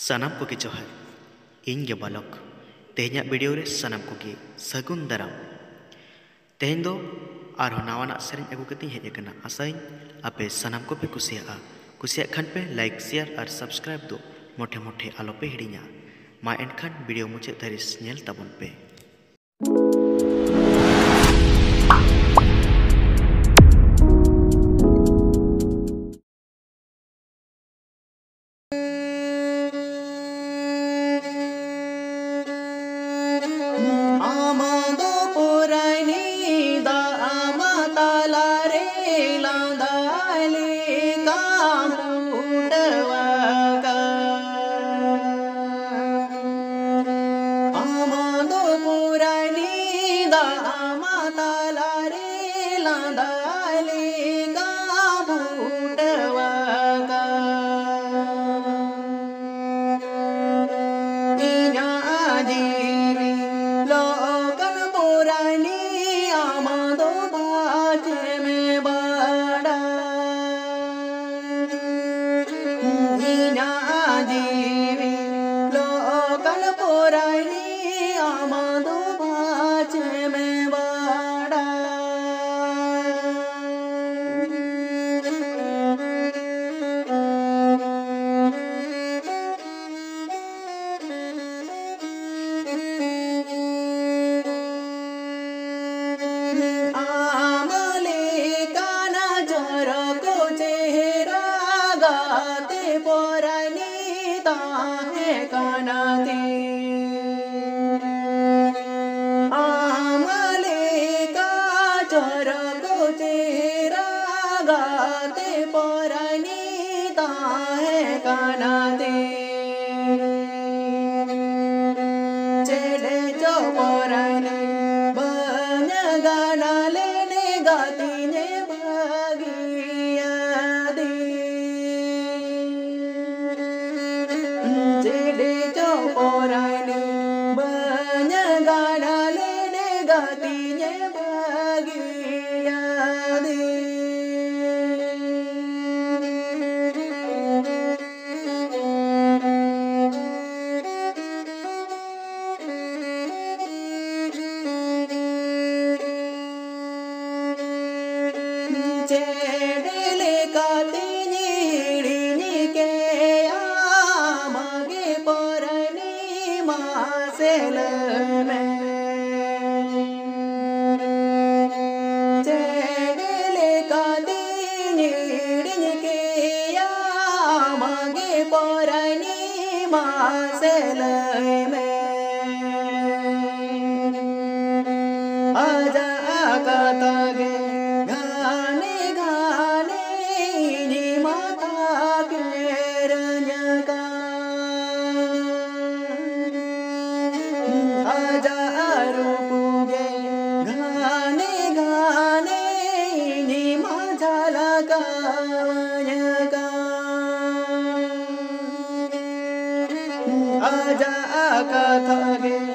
सनाम को जोहार इन गे बालक तेहना वीडियो रे सनाम को सगुन दाराम तेहन दो आरो नावाना सेरें अगू कती हेजना आसाई आपे सनाम को पे कुसिया खान पे लाइक शेयर और सब्सक्राइब दो मोटे मोटे आलो पे हिड़िया मा एनखान वीडियो मुझे धरिस नेल ताबन पे। आजा कथा गे